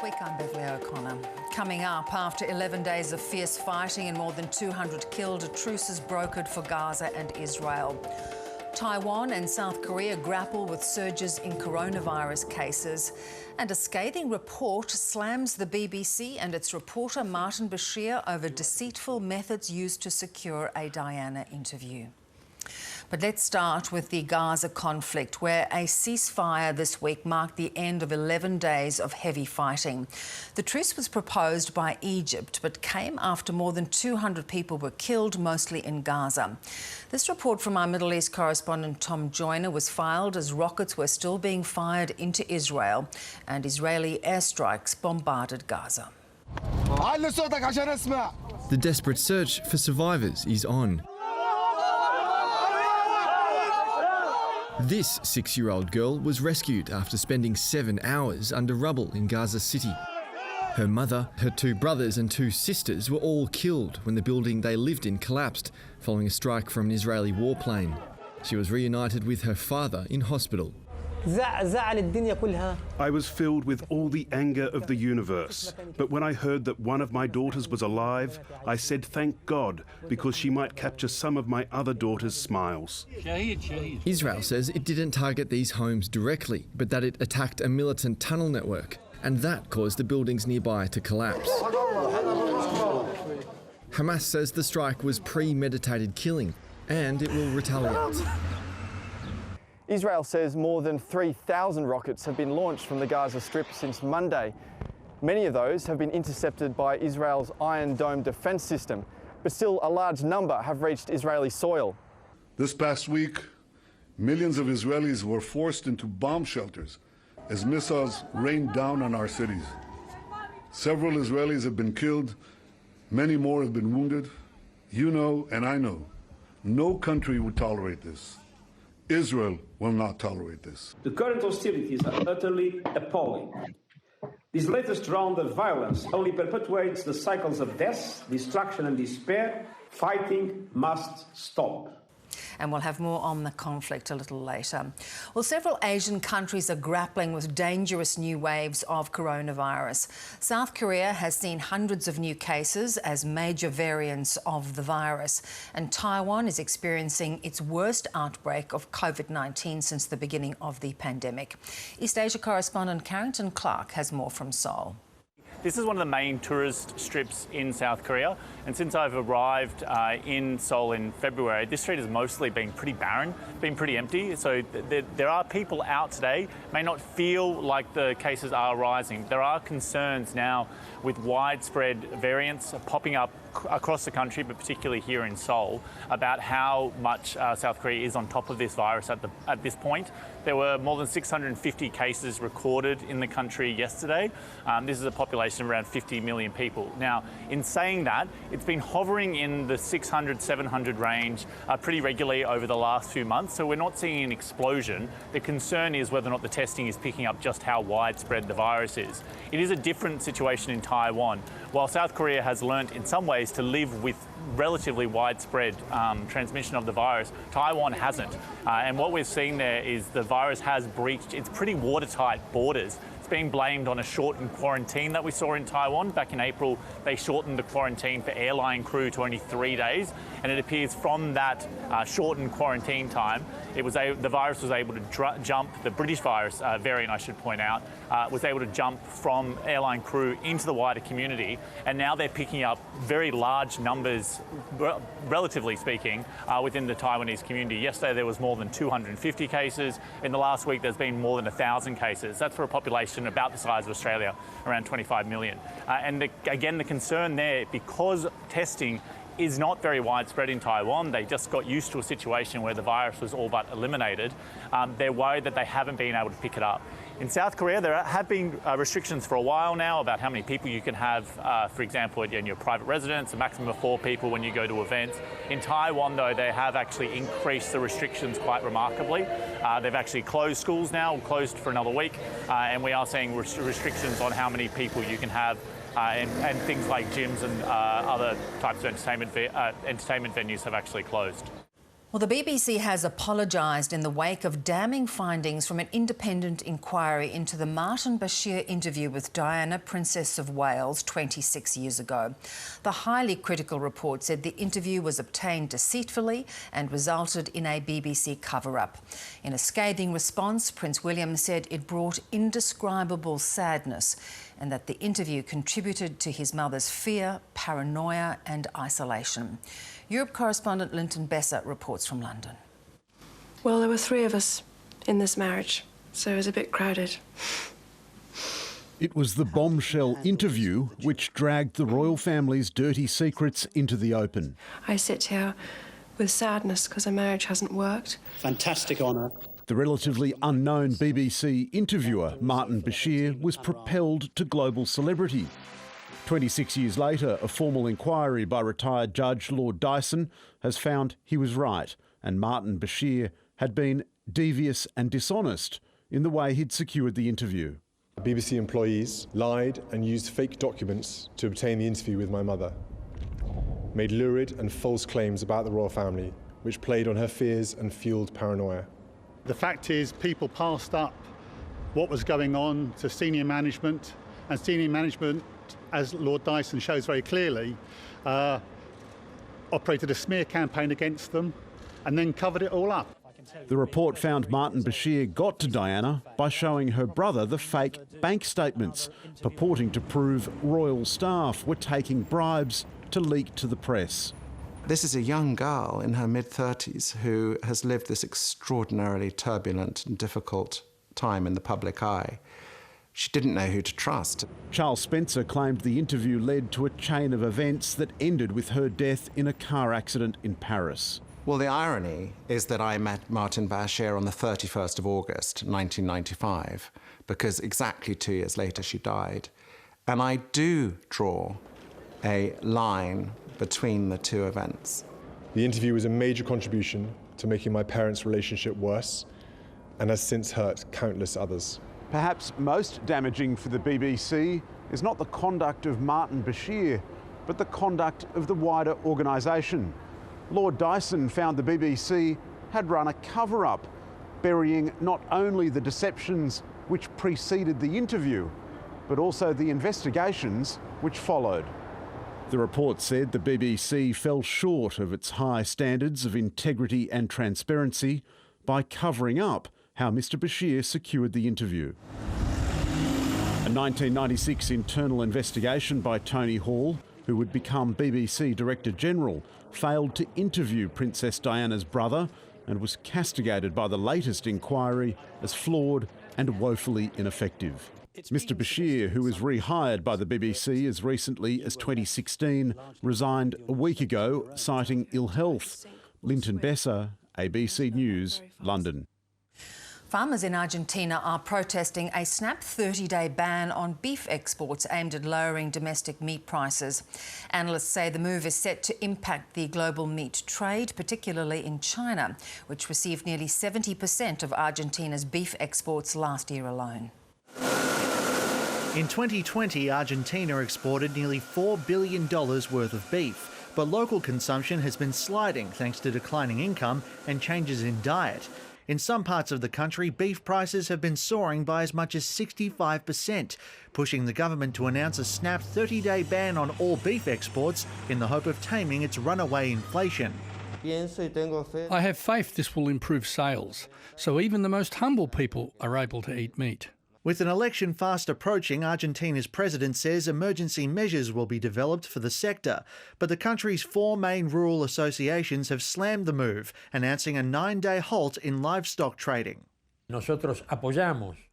This week, I'm Beverly O'Connor. Coming up, after 11 days of fierce fighting and more than 200 killed, a truce is brokered for Gaza and Israel. Taiwan and South Korea grapple with surges in coronavirus cases. And a scathing report slams the BBC and its reporter Martin Bashir over deceitful methods used to secure a Diana interview. But let's start with the Gaza conflict, where a ceasefire this week marked the end of 11 days of heavy fighting. The truce was proposed by Egypt, but came after more than 200 people were killed, mostly in Gaza. This report from our Middle East correspondent Tom Joyner was filed as rockets were still being fired into Israel and Israeli airstrikes bombarded Gaza. The desperate search for survivors is on. This 6-year-old girl was rescued after spending 7 hours under rubble in Gaza City. Her mother, her 2 brothers and 2 sisters were all killed when the building they lived in collapsed following a strike from an Israeli warplane. She was reunited with her father in hospital. I was filled with all the anger of the universe. But when I heard that one of my daughters was alive, I said thank God, because she might capture some of my other daughter's smiles. Israel says it didn't target these homes directly, but that it attacked a militant tunnel network, and that caused the buildings nearby to collapse. Hamas says the strike was premeditated killing, and it will retaliate. Israel says more than 3,000 rockets have been launched from the Gaza Strip since Monday. Many of those have been intercepted by Israel's Iron Dome defence system, but still a large number have reached Israeli soil. This past week, millions of Israelis were forced into bomb shelters as missiles rained down on our cities. Several Israelis have been killed, many more have been wounded. You know, and I know, no country would tolerate this. Israel will not tolerate this. The current hostilities are utterly appalling. This latest round of violence only perpetuates the cycles of death, destruction and despair. Fighting must stop. And we'll have more on the conflict a little later. Well, several Asian countries are grappling with dangerous new waves of coronavirus. South Korea has seen hundreds of new cases as major variants of the virus. And Taiwan is experiencing its worst outbreak of COVID-19 since the beginning of the pandemic. East Asia correspondent Carrington Clark has more from Seoul. This is one of the main tourist strips in South Korea, and since I've arrived in Seoul in February, this street has mostly been pretty barren, been pretty empty. So there are people out today, may not feel like the cases are rising. There are concerns now with widespread variants popping up across the country, but particularly here in Seoul, about how much South Korea is on top of this virus at this point. There were more than 650 cases recorded in the country yesterday. This is a population of around 50 million people. Now, in saying that, it's been hovering in the 600, 700 range pretty regularly over the last few months, so we're not seeing an explosion. The concern is whether or not the testing is picking up just how widespread the virus is. It is a different situation in Taiwan. While South Korea has learnt in some ways to live with relatively widespread transmission of the virus, Taiwan hasn't. And what we're seeing there is the virus has breached its pretty watertight borders. It's being blamed on a shortened quarantine that we saw in Taiwan. Back in April, they shortened the quarantine for airline crew to only 3 days. And it appears from that shortened quarantine time, the virus was able to jump, the British virus variant, I should point out, was able to jump from airline crew into the wider community. And now they're picking up very large numbers, relatively speaking, within the Taiwanese community. Yesterday, there was more than 250 cases. In the last week, there's been more than 1,000 cases. That's for a population about the size of Australia, around 25 million. Again, the concern there, because testing is not very widespread in Taiwan. They just got used to a situation where the virus was all but eliminated. They're worried that they haven't been able to pick it up. In South Korea, there have been restrictions for a while now about how many people you can have, for example, in your private residence, a maximum of 4 people when you go to events. In Taiwan, though, they have actually increased the restrictions quite remarkably. They've actually closed schools now, closed for another week, and we are seeing restrictions on how many people you can have. And things like gyms and other types of entertainment venues have actually closed. Well, the BBC has apologised in the wake of damning findings from an independent inquiry into the Martin Bashir interview with Diana, Princess of Wales, 26 years ago. The highly critical report said the interview was obtained deceitfully and resulted in a BBC cover-up. In a scathing response, Prince William said it brought indescribable sadness and that the interview contributed to his mother's fear, paranoia and isolation. Europe correspondent Linton Besser reports from London. Well, there were 3 of us in this marriage, so it was a bit crowded. It was the bombshell interview which dragged the royal family's dirty secrets into the open. I sit here with sadness because our marriage hasn't worked. Fantastic honour. The relatively unknown BBC interviewer, Martin Bashir, was propelled to global celebrity. 26 years later, a formal inquiry by retired Judge Lord Dyson has found he was right, and Martin Bashir had been devious and dishonest in the way he'd secured the interview. BBC employees lied and used fake documents to obtain the interview with my mother, made lurid and false claims about the royal family, which played on her fears and fueled paranoia. The fact is, people passed up what was going on to senior management, and senior management, as Lord Dyson shows very clearly, operated a smear campaign against them and then covered it all up. The report found Martin Bashir got to Diana by showing her brother the fake bank statements, purporting to prove royal staff were taking bribes to leak to the press. This is a young girl in her mid-30s who has lived this extraordinarily turbulent and difficult time in the public eye. She didn't know who to trust. Charles Spencer claimed the interview led to a chain of events that ended with her death in a car accident in Paris. Well, the irony is that I met Martin Bashir on the 31st of August, 1995, because exactly 2 years later she died. And I do draw a line between the two events. The interview was a major contribution to making my parents' relationship worse and has since hurt countless others. Perhaps most damaging for the BBC is not the conduct of Martin Bashir, but the conduct of the wider organisation. Lord Dyson found the BBC had run a cover-up, burying not only the deceptions which preceded the interview, but also the investigations which followed. The report said the BBC fell short of its high standards of integrity and transparency by covering up how Mr Bashir secured the interview. A 1996 internal investigation by Tony Hall, who would become BBC Director General, failed to interview Princess Diana's brother and was castigated by the latest inquiry as flawed and woefully ineffective. Mr Bashir, who was rehired by the BBC as recently as 2016, resigned a week ago, citing ill health. Linton Besser, ABC News, London. Farmers in Argentina are protesting a snap 30-day ban on beef exports aimed at lowering domestic meat prices. Analysts say the move is set to impact the global meat trade, particularly in China, which received nearly 70% of Argentina's beef exports last year alone. In 2020, Argentina exported nearly $4 billion worth of beef, but local consumption has been sliding thanks to declining income and changes in diet. In some parts of the country, beef prices have been soaring by as much as 65%, pushing the government to announce a snap 30-day ban on all beef exports in the hope of taming its runaway inflation. I have faith this will improve sales, so even the most humble people are able to eat meat. With an election fast approaching, Argentina's president says emergency measures will be developed for the sector. But the country's 4 main rural associations have slammed the move, announcing a 9-day halt in livestock trading.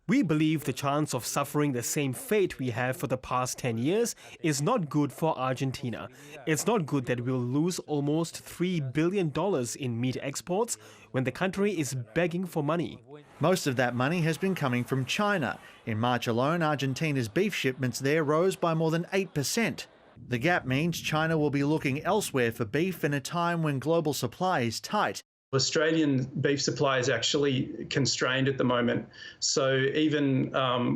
We believe the chance of suffering the same fate we have for the past 10 years is not good for Argentina. It's not good that we'll lose almost $3 billion in meat exports when the country is begging for money. Most of that money has been coming from China. In March alone, Argentina's beef shipments there rose by more than 8%. The gap means China will be looking elsewhere for beef in a time when global supply is tight. Australian beef supply is actually constrained at the moment. So even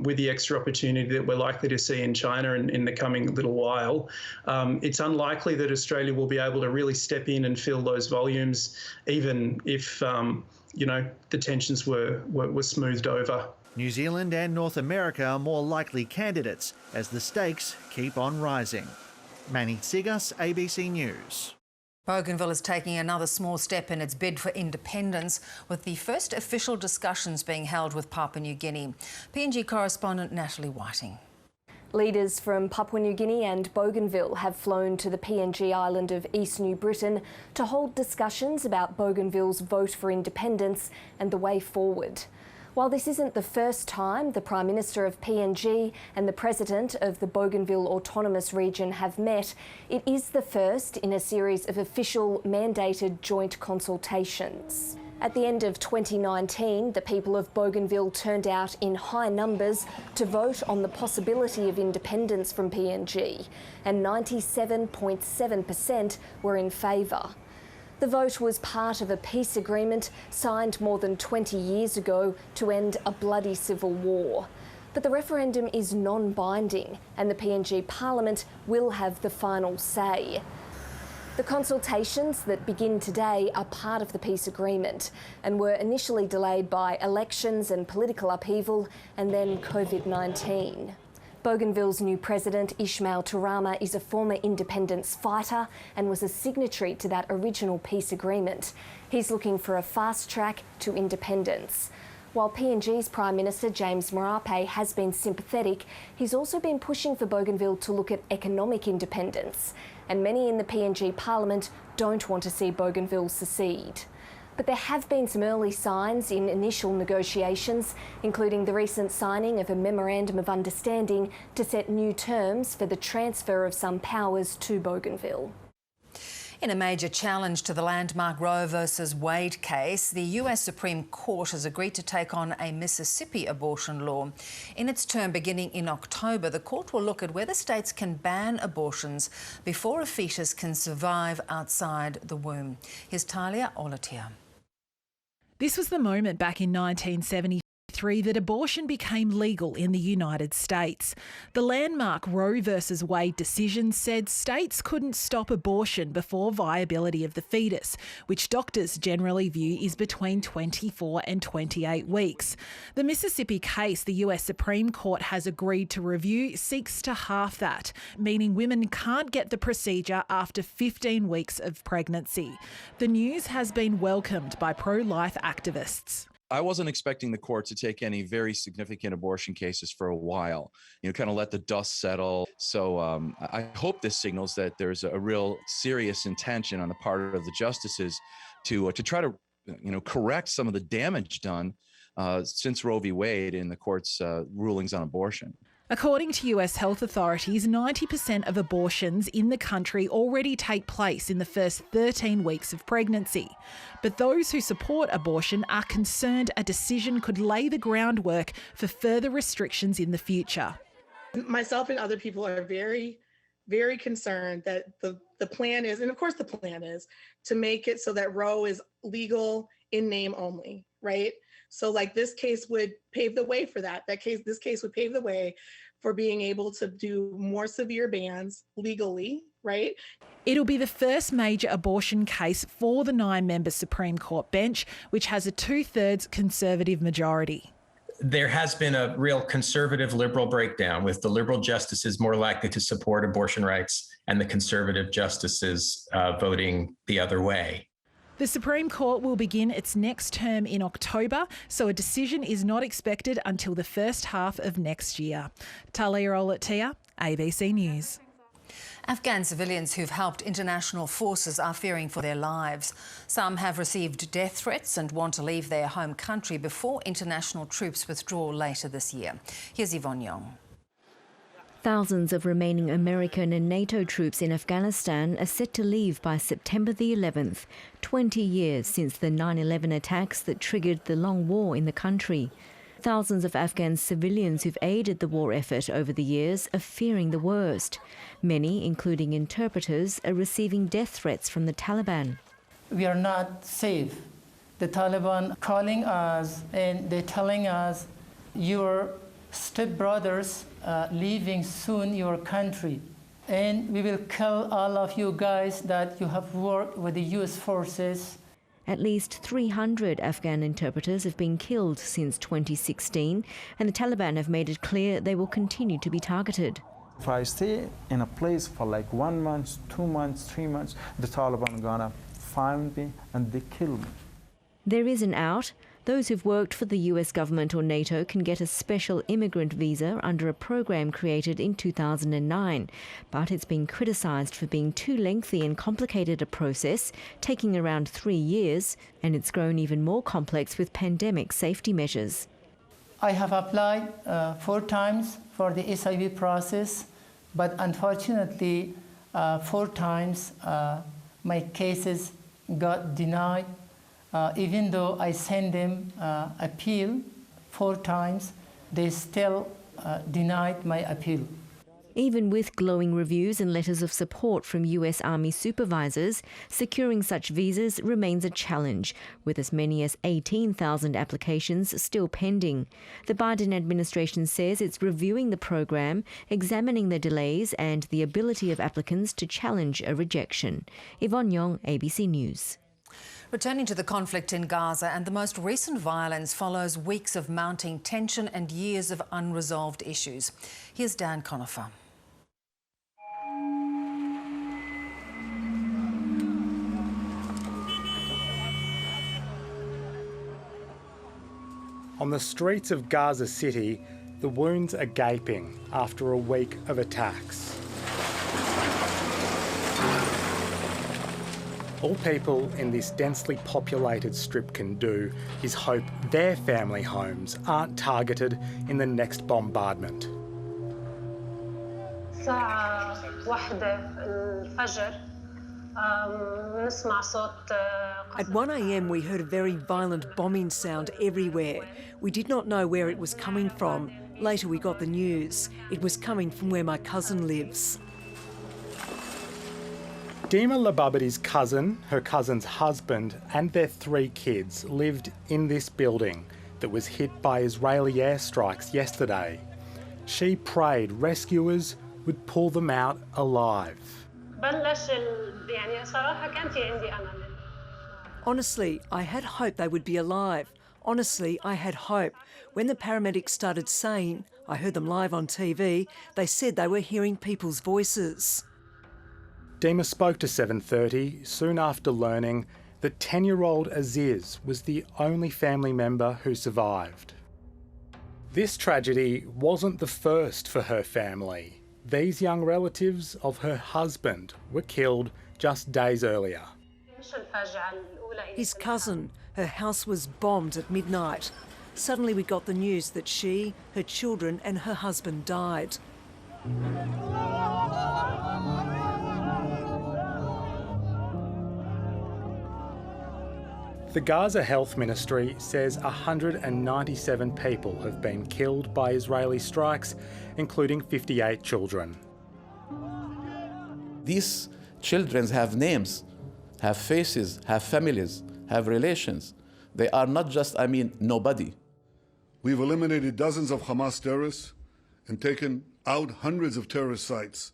with the extra opportunity that we're likely to see in China in the coming little while, it's unlikely that Australia will be able to really step in and fill those volumes, even if, the tensions were smoothed over. New Zealand and North America are more likely candidates as the stakes keep on rising. Manny Tsigas, ABC News. Bougainville is taking another small step in its bid for independence, with the first official discussions being held with Papua New Guinea. PNG correspondent Natalie Whiting. Leaders from Papua New Guinea and Bougainville have flown to the PNG island of East New Britain to hold discussions about Bougainville's vote for independence and the way forward. While this isn't the first time the Prime Minister of PNG and the President of the Bougainville Autonomous Region have met, it is the first in a series of official mandated joint consultations. At the end of 2019, the people of Bougainville turned out in high numbers to vote on the possibility of independence from PNG, and 97.7% were in favour. The vote was part of a peace agreement signed more than 20 years ago to end a bloody civil war. But the referendum is non-binding and the PNG Parliament will have the final say. The consultations that begin today are part of the peace agreement and were initially delayed by elections and political upheaval and then COVID-19. Bougainville's new president, Ismail Turama, is a former independence fighter and was a signatory to that original peace agreement. He's looking for a fast track to independence. While PNG's Prime Minister, James Marape, has been sympathetic, he's also been pushing for Bougainville to look at economic independence. And many in the PNG Parliament don't want to see Bougainville secede. But there have been some early signs in initial negotiations, including the recent signing of a memorandum of understanding to set new terms for the transfer of some powers to Bougainville. In a major challenge to the landmark Roe versus Wade case, the US Supreme Court has agreed to take on a Mississippi abortion law. In its term beginning in October, the court will look at whether states can ban abortions before a fetus can survive outside the womb. Here's Talia Olatia. This was the moment back in 1973 that abortion became legal in the United States. The landmark Roe versus Wade decision said states couldn't stop abortion before viability of the fetus, which doctors generally view is between 24 and 28 weeks. The Mississippi case the US Supreme Court has agreed to review seeks to halve that, meaning women can't get the procedure after 15 weeks of pregnancy. The news has been welcomed by pro-life activists. I wasn't expecting the court to take any very significant abortion cases for a while, kind of let the dust settle. So I hope this signals that there's a real serious intention on the part of the justices to try to, correct some of the damage done since Roe v. Wade in the court's rulings on abortion. According to US health authorities, 90% of abortions in the country already take place in the first 13 weeks of pregnancy. But those who support abortion are concerned a decision could lay the groundwork for further restrictions in the future. Myself and other people are very, very concerned that the plan is, and of course the plan is, to make it so that Roe is legal in name only, right? So like this case would pave the way for that. This case would pave the way for being able to do more severe bans legally, right? It'll be the first major abortion case for the 9-member Supreme Court bench, which has a 2/3 Conservative majority. There has been a real conservative liberal breakdown, with the liberal justices more likely to support abortion rights and the conservative justices voting the other way. The Supreme Court will begin its next term in October, so a decision is not expected until the first half of next year. Talia Olatia, ABC News. Afghan civilians who've helped international forces are fearing for their lives. Some have received death threats and want to leave their home country before international troops withdraw later this year. Here's Yvonne Yong. Thousands of remaining American and NATO troops in Afghanistan are set to leave by September the 11th, 20 years since the 9/11 attacks that triggered the long war in the country. Thousands of Afghan civilians who've aided the war effort over the years are fearing the worst. Many, including interpreters, are receiving death threats from the Taliban. We are not safe the Taliban calling us and they're telling us, your stepbrothers leaving soon your country. And we will kill all of you guys that you have worked with the US forces. At least 300 Afghan interpreters have been killed since 2016, and the Taliban have made it clear they will continue to be targeted. If I stay in a place for like 1 month, 2 months, 3 months, the Taliban are gonna find me and they kill me. There is an out. Those who've worked for the US government or NATO can get a special immigrant visa under a program created in 2009. But it's been criticised for being too lengthy and complicated a process, taking around 3 years, and it's grown even more complex with pandemic safety measures. I have applied 4 times for the SIV process, but unfortunately 4 times my cases got denied. Even though I sent them appeal 4 times, they still denied my appeal. Even with glowing reviews and letters of support from US Army supervisors, securing such visas remains a challenge, with as many as 18,000 applications still pending. The Biden administration says it's reviewing the program, examining the delays and the ability of applicants to challenge a rejection. Yvonne Yong, ABC News. Returning to the conflict in Gaza, and the most recent violence follows weeks of mounting tension and years of unresolved issues. Here's Dan Conifer. On the streets of Gaza City, the wounds are gaping after a week of attacks. All people in this densely populated strip can do is hope their family homes aren't targeted in the next bombardment. At 1 a.m. we heard a very violent bombing sound everywhere. We did not know where it was coming from. Later we got the news. It was coming from where my cousin lives. Dima Lababadi's cousin, her cousin's husband and their 3 kids lived in this building that was hit by Israeli airstrikes yesterday. She prayed rescuers would pull them out alive. Honestly, I had hope they would be alive. Honestly, I had hope. When the paramedics started saying, I heard them live on TV, they said they were hearing people's voices. Dima spoke to 7:30 soon after learning that 10-year-old Aziz was the only family member who survived. This tragedy wasn't the first for her family. These young relatives of her husband were killed just days earlier. His cousin, her house was bombed at midnight. Suddenly we got the news that she, her children and her husband died. The Gaza Health Ministry says 197 people have been killed by Israeli strikes, including 58 children. These children have names, have faces, have families, have relations. They are not just, nobody. We've eliminated dozens of Hamas terrorists and taken out hundreds of terrorist sites.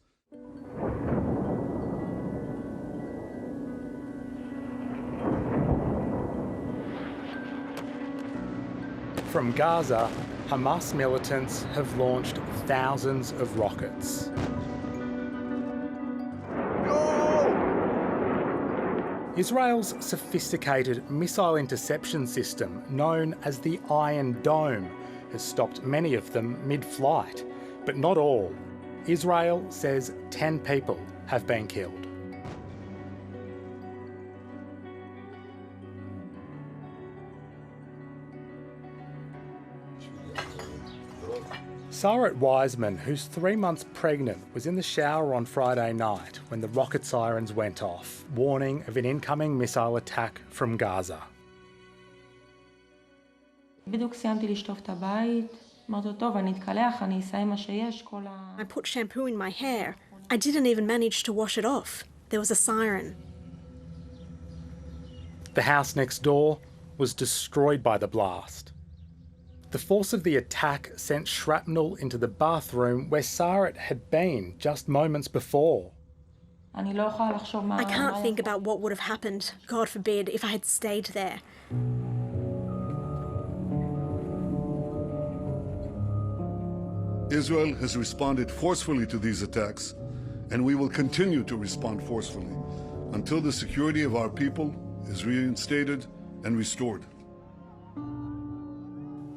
From Gaza, Hamas militants have launched thousands of rockets. Israel's sophisticated missile interception system, known as the Iron Dome, has stopped many of them mid-flight, but not all. Israel says 10 people have been killed. Sarat Wiseman, who's 3 months pregnant, was in the shower on Friday night when the rocket sirens went off, warning of an incoming missile attack from Gaza. I put shampoo in my hair. I didn't even manage to wash it off. There was a siren. The house next door was destroyed by the blast. The force of the attack sent shrapnel into the bathroom where Sarit had been just moments before. I can't think about what would have happened, God forbid, if I had stayed there. Israel has responded forcefully to these attacks, and we will continue to respond forcefully until the security of our people is reinstated and restored.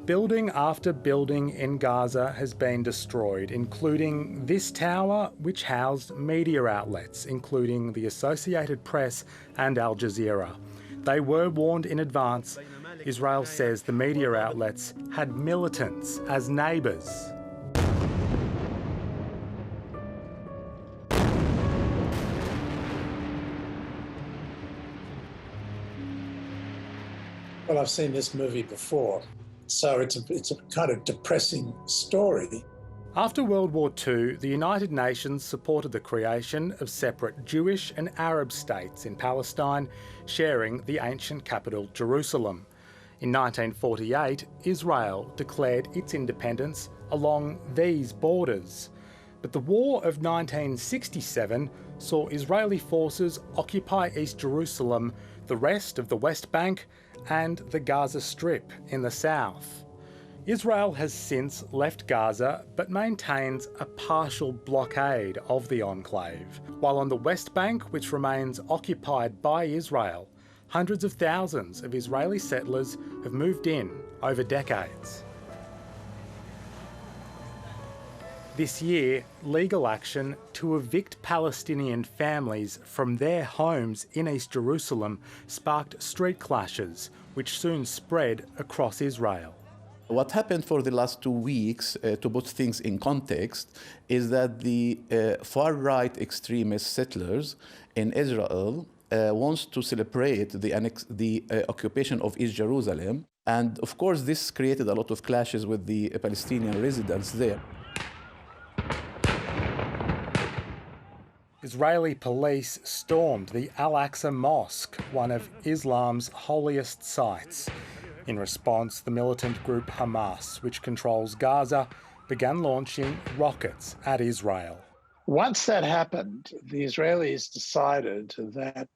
Building after building in Gaza has been destroyed, including this tower, which housed media outlets, including the Associated Press and Al Jazeera. They were warned in advance. Israel says the media outlets had militants as neighbours. Well, I've seen this movie before, so it's a kind of depressing story. After World War II, the United Nations supported the creation of separate Jewish and Arab states in Palestine, sharing the ancient capital, Jerusalem. In 1948, Israel declared its independence along these borders. But the War of 1967 saw Israeli forces occupy East Jerusalem, the rest of the West Bank, and the Gaza Strip in the south. Israel has since left Gaza but maintains a partial blockade of the enclave, while on the West Bank, which remains occupied by Israel, hundreds of thousands of Israeli settlers have moved in over decades. This year, legal action to evict Palestinian families from their homes in East Jerusalem sparked street clashes, which soon spread across Israel. What happened for the last 2 weeks, to put things in context, is that the far-right extremist settlers in Israel wants to celebrate the occupation of East Jerusalem. And of course, this created a lot of clashes with the Palestinian residents there. Israeli police stormed the Al-Aqsa Mosque, one of Islam's holiest sites. In response, the militant group Hamas, which controls Gaza, began launching rockets at Israel. Once that happened, the Israelis decided that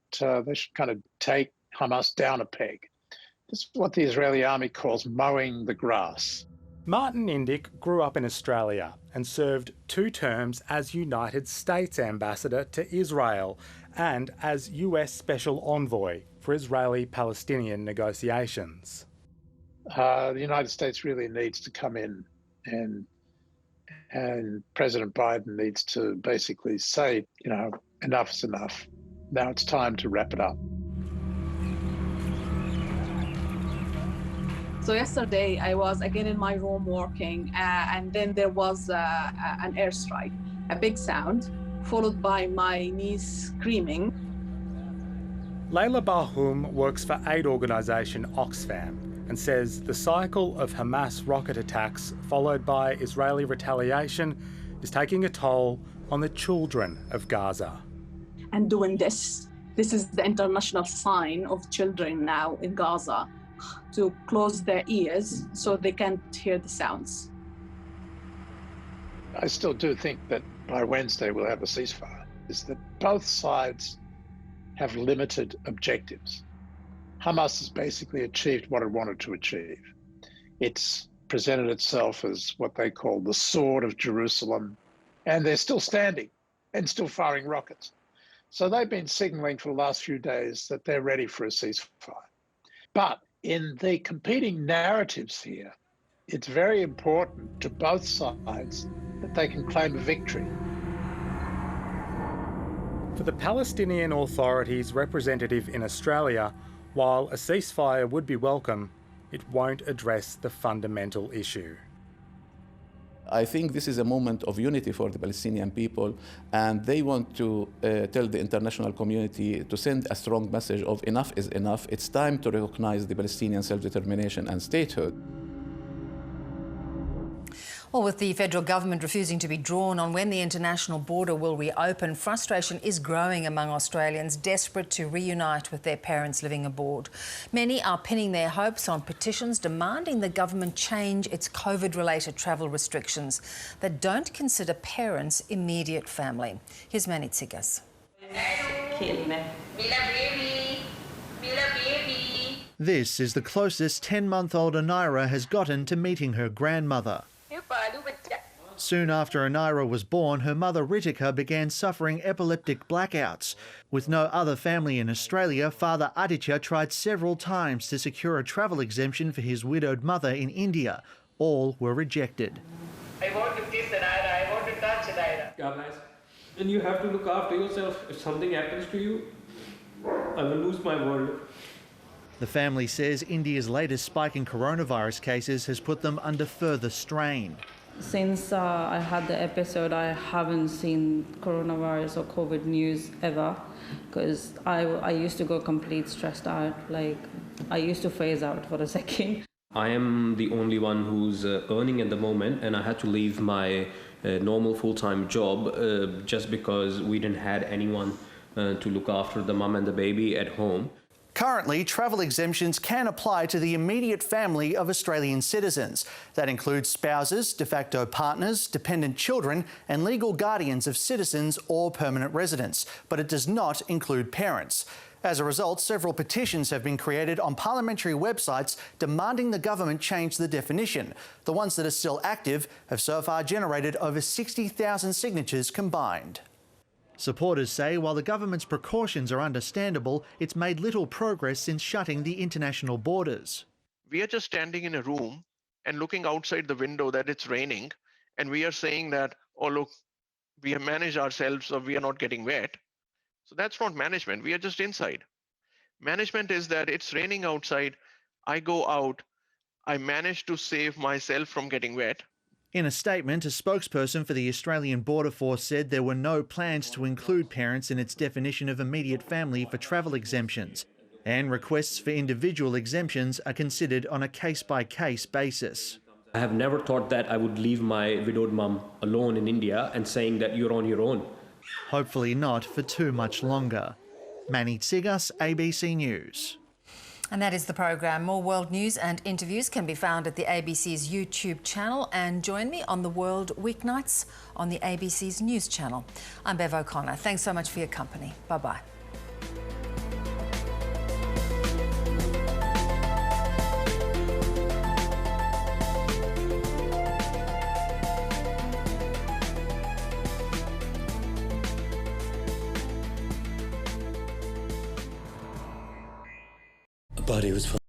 they should kind of take Hamas down a peg. This is what the Israeli army calls mowing the grass. Martin Indyk grew up in Australia and served 2 terms as United States ambassador to Israel and as US Special Envoy for Israeli-Palestinian negotiations. The United States really needs to come in, and President Biden needs to basically say, enough is enough. Now it's time to wrap it up. So yesterday I was again in my room working, and then there was an airstrike, a big sound, followed by my niece screaming. Layla Barhoum works for aid organisation Oxfam and says the cycle of Hamas rocket attacks followed by Israeli retaliation is taking a toll on the children of Gaza. And doing this is the international sign of children now in Gaza, to close their ears so they can't hear the sounds. I still do think that by Wednesday we'll have a ceasefire. Is that both sides have limited objectives. Hamas has basically achieved what it wanted to achieve. It's presented itself as what they call the sword of Jerusalem, and they're still standing and still firing rockets. So they've been signaling for the last few days that they're ready for a ceasefire. But in the competing narratives here, it's very important to both sides that they can claim a victory. For the Palestinian Authority's representative in Australia, while a ceasefire would be welcome, it won't address the fundamental issue. I think this is a moment of unity for the Palestinian people, and they want to tell the international community to send a strong message of enough is enough. It's time to recognize the Palestinian self-determination and statehood. Well, with the federal government refusing to be drawn on when the international border will reopen, frustration is growing among Australians desperate to reunite with their parents living abroad. Many are pinning their hopes on petitions demanding the government change its COVID-related travel restrictions that don't consider parents immediate family. Here's Manny Tsigas. This is the closest 10-month-old Anira has gotten to meeting her grandmother. Soon after Anira was born, her mother Ritika began suffering epileptic blackouts. With no other family in Australia, Father Aditya tried several times to secure a travel exemption for his widowed mother in India. All were rejected. I want to kiss Anira, I want to touch Anira. Yeah, guys. And you have to look after yourself. If something happens to you, I will lose my world. The family says India's latest spike in coronavirus cases has put them under further strain. Since I had the episode, I haven't seen coronavirus or COVID news ever, because I used to go complete stressed out. Like, I used to phase out for a second. I am the only one who's earning at the moment, and I had to leave my normal full-time job just because we didn't have anyone to look after the mum and the baby at home. Currently, travel exemptions can apply to the immediate family of Australian citizens. That includes spouses, de facto partners, dependent children and legal guardians of citizens or permanent residents, but it does not include parents. As a result, several petitions have been created on parliamentary websites demanding the government change the definition. The ones that are still active have so far generated over 60,000 signatures combined. Supporters say while the government's precautions are understandable, it's made little progress since shutting the international borders. We are just standing in a room and looking outside the window that it's raining, and we are saying that, oh look, we have managed ourselves so we are not getting wet. So that's not management, we are just inside. Management is that it's raining outside, I go out, I manage to save myself from getting wet. In a statement, a spokesperson for the Australian Border Force said there were no plans to include parents in its definition of immediate family for travel exemptions, and requests for individual exemptions are considered on a case-by-case basis. I have never thought that I would leave my widowed mum alone in India and saying that you're on your own. Hopefully not for too much longer. Manny Tsigas, ABC News. And that is the program. More world news and interviews can be found at the ABC's YouTube channel, and join me on the World Weeknights on the ABC's News channel. I'm Bev O'Connor. Thanks so much for your company. Bye-bye. But it was fun.